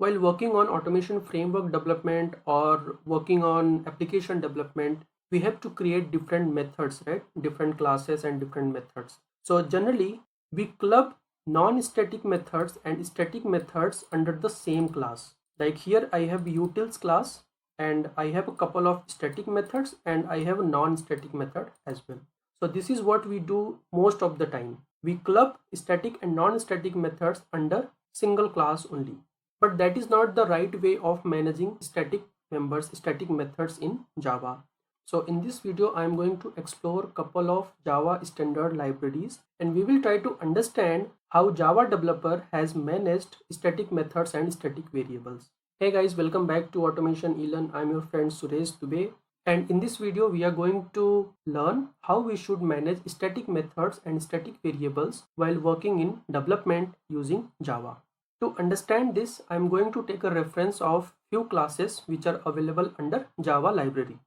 While working on automation framework development or working on application development, we have to create different methods, right? Different classes and different methods. So generally, we club non-static methods and static methods under the same class. Like here, I have utils class and I have a couple of static methods and I have a non-static method as well. So this is what we do most of the time. We club static and non-static methods under single class only. But that is not the right way of managing static methods in Java. So in this video, I am going to explore a couple of Java standard libraries and we will try to understand how Java developer has managed static methods and static variables. Hey guys, welcome back to Automation eLearn. I'm your friend Suresh Dubey. And in this video, we are going to learn how we should manage static methods and static variables while working in development using Java. To understand this, I am going to take a reference of few classes which are available under Java library.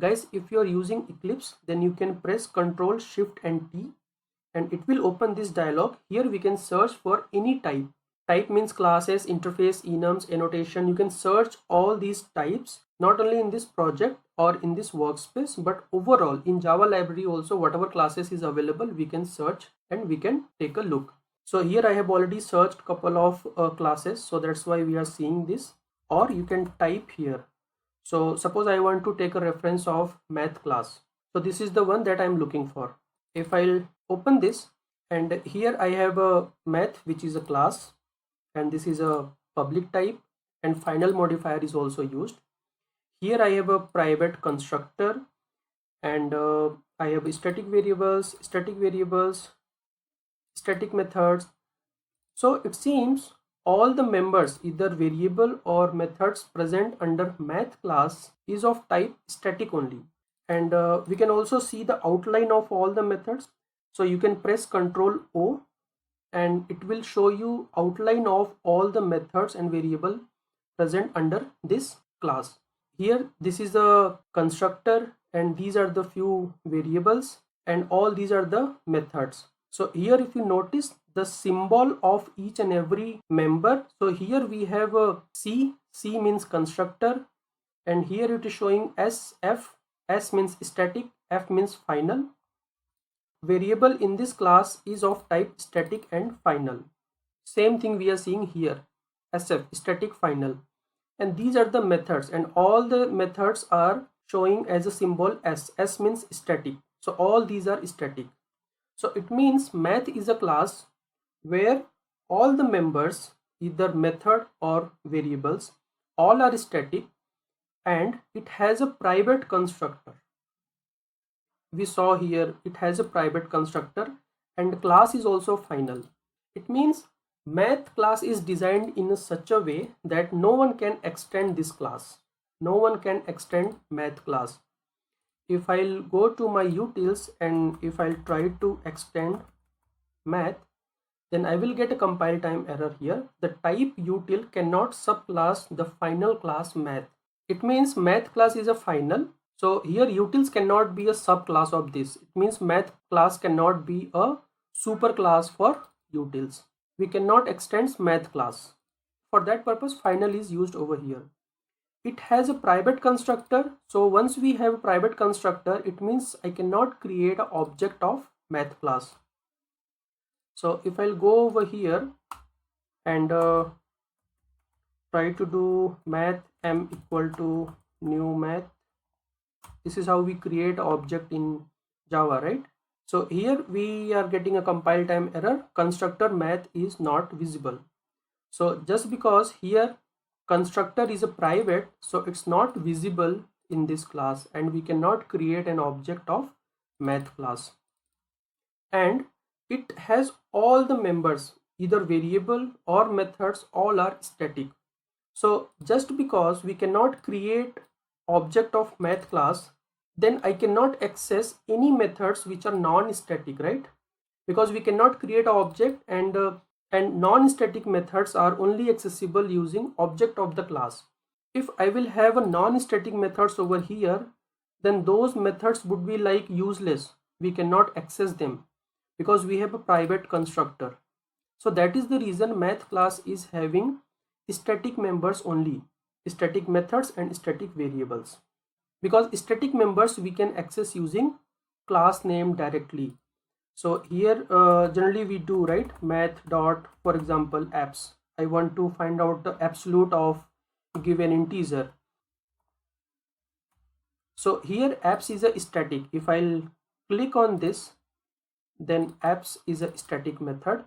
Guys, if you are using Eclipse, then you can press Ctrl Shift and T and it will open this dialog. Here we can search for any type. Type means classes, interface, enums, annotation. You can search all these types not only in this project or in this workspace, but overall in Java library also whatever classes is available, we can search and we can take a look. So here I have already searched couple of classes, so that's why we are seeing this. Or you can type here. So suppose I want to take a reference of math class. So this is the one that I'm looking for. If I'll open this, and here I have a math which is a class, and this is a public type, and final modifier is also used. Here I have a private constructor, and I have static variables, static methods. So it seems all the members, either variable or methods present under math class is of type static only. And we can also see the outline of all the methods. So you can press Ctrl O and it will show you outline of all the methods and variable present under this class. Here this is the constructor and these are the few variables and all these are the methods. So here if you notice the symbol of each and every member, so here we have a C means constructor, and here it is showing F means static, F means final. Variable in this class is of type static and final. Same thing we are seeing here, SF, static, final. And these are the methods and all the methods are showing as a symbol S means static. So all these are static. So it means math is a class where all the members, either method or variables, all are static and it has a private constructor. We saw here it has a private constructor and class is also final. It means math class is designed in such a way that no one can extend this class. No one can extend math class. If I'll go to my utils and if I'll try to extend math, then I will get a compile time error here. The type util cannot subclass the final class math. It means math class is a final. So here utils cannot be a subclass of this. It means math class cannot be a superclass for utils. We cannot extend math class. For that purpose, final is used over here. It has a private constructor. So once we have a private constructor, it means I cannot create an object of math class. So if I'll go over here and try to do math m equal to new math, this is how we create an object in Java, right? So here we are getting a compile time error. Constructor math is not visible. So just because here constructor is a private, so it's not visible in this class and we cannot create an object of math class. And it has all the members, either variable or methods, all are static. So just because we cannot create object of math class, then I cannot access any methods which are non-static, right? Because we cannot create an object and non-static methods are only accessible using object of the class. If I will have a non-static methods over here, then those methods would be like useless. We cannot access them because we have a private constructor. So that is the reason math class is having static members only, static methods and static variables, because static members we can access using class name directly. So here generally we do, right, math dot, for example, apps. I want to find out the absolute of given integer. So here apps is a static. If I'll click on this, then apps is a static method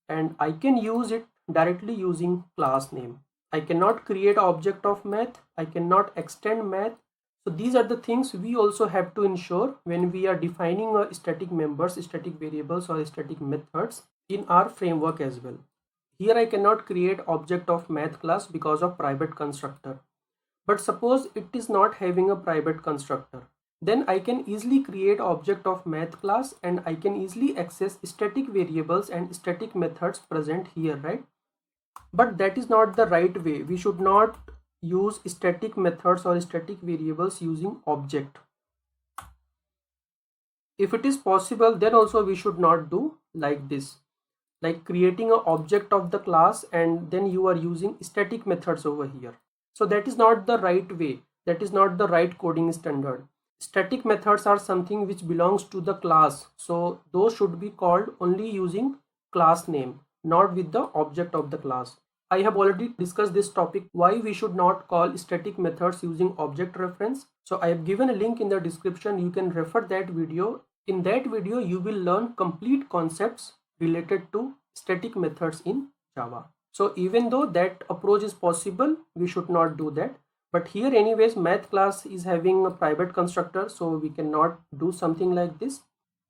and I can use it directly using class name. I cannot create object of math, I cannot extend math. So these are the things we also have to ensure when we are defining a static members, static variables or static methods in our framework as well. Here I cannot create object of math class because of private constructor. But suppose it is not having a private constructor, then I can easily create object of math class and I can easily access static variables and static methods present here, right? But that is not the right way. We should not use static methods or static variables using object. If it is possible, then also we should not do like this, like creating an object of the class and then you are using static methods over here. So that is not the right way. That is not the right coding standard. Static methods are something which belongs to the class. So those should be called only using class name, not with the object of the class. I have already discussed this topic, why we should not call static methods using object reference. So I have given a link in the description. You can refer that video. In that video, you will learn complete concepts related to static methods in Java. So even though that approach is possible, we should not do that. But here anyways, math class is having a private constructor, so we cannot do something like this.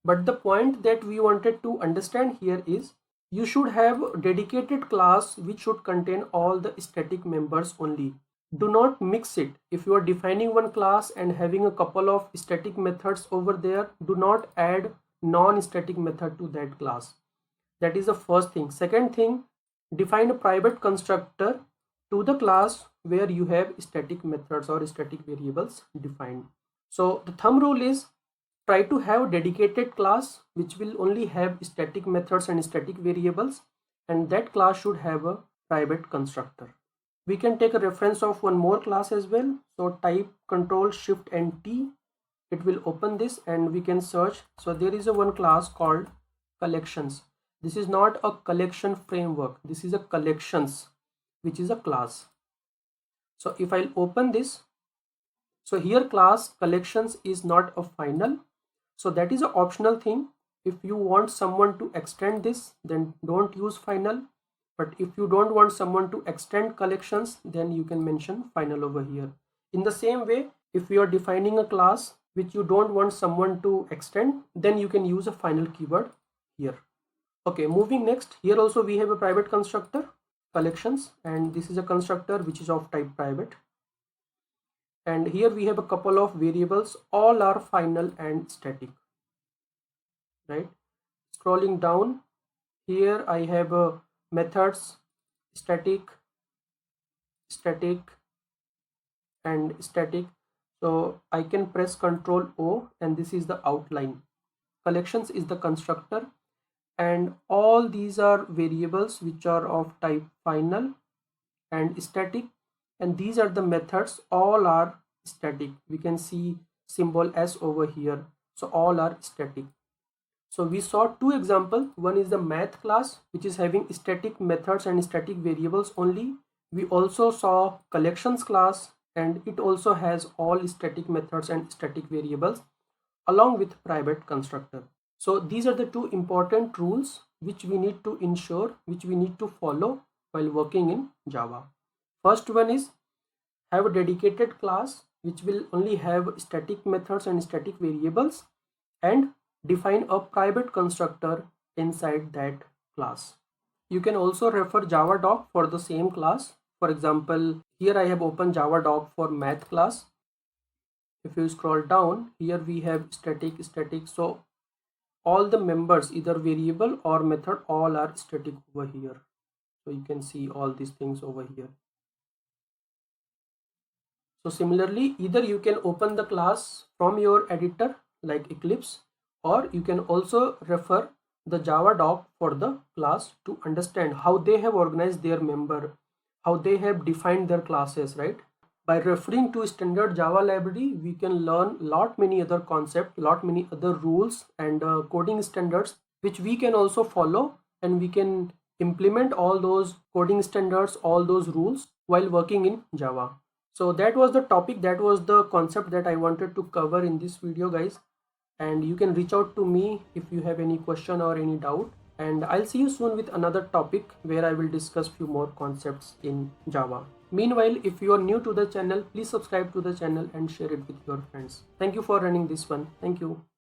But the point that we wanted to understand here is, you should have a dedicated class which should contain all the static members only. Do not mix it. If you are defining one class and having a couple of static methods over there, do not add non-static method to that class. That is the first thing. Second thing, define a private constructor to the class where you have static methods or static variables defined. So the thumb rule is, try to have a dedicated class which will only have static methods and static variables, and that class should have a private constructor. We can take a reference of one more class as well. So type Control Shift and T. It will open this and we can search. So there is a one class called collections. This is not a collection framework. This is a collections, which is a class. So if I'll open this, so here class collections is not a final. So that is an optional thing. If you want someone to extend this, then don't use final. But if you don't want someone to extend collections, then you can mention final over here. In the same way, if you are defining a class which you don't want someone to extend, then you can use a final keyword here. Okay, moving next. Here also we have a private constructor, collections, and this is a constructor which is of type private. And here we have a couple of variables, all are final and static, right? Scrolling down, here I have a methods, static, static and static. So I can press Ctrl O and this is the outline. Collections is the constructor and all these are variables which are of type final and static, and these are the methods, all are static. We can see symbol S over here. So all are static. So we saw two examples. One is the math class which is having static methods and static variables only. We also saw collections class and it also has all static methods and static variables along with private constructor. So these are the two important rules which we need to ensure, which we need to follow while working in Java. First one is, have a dedicated class which will only have static methods and static variables, and define a private constructor inside that class. You can also refer Javadoc for the same class. For example, here I have opened Javadoc for math class. If you scroll down, here we have static. So all the members, either variable or method, all are static over here. So you can see all these things over here. So similarly, either you can open the class from your editor like Eclipse, or you can also refer the Javadoc for the class to understand how they have organized their member, how they have defined their classes, right? By referring to standard Java library, we can learn lot many other concepts, lot many other rules and coding standards, which we can also follow, and we can implement all those coding standards, all those rules while working in Java. So that was the topic, that was the concept that I wanted to cover in this video, guys. And you can reach out to me if you have any question or any doubt, and I'll see you soon with another topic where I will discuss few more concepts in Java. Meanwhile, if you are new to the channel, please subscribe to the channel and share it with your friends. Thank you for running this one. Thank you.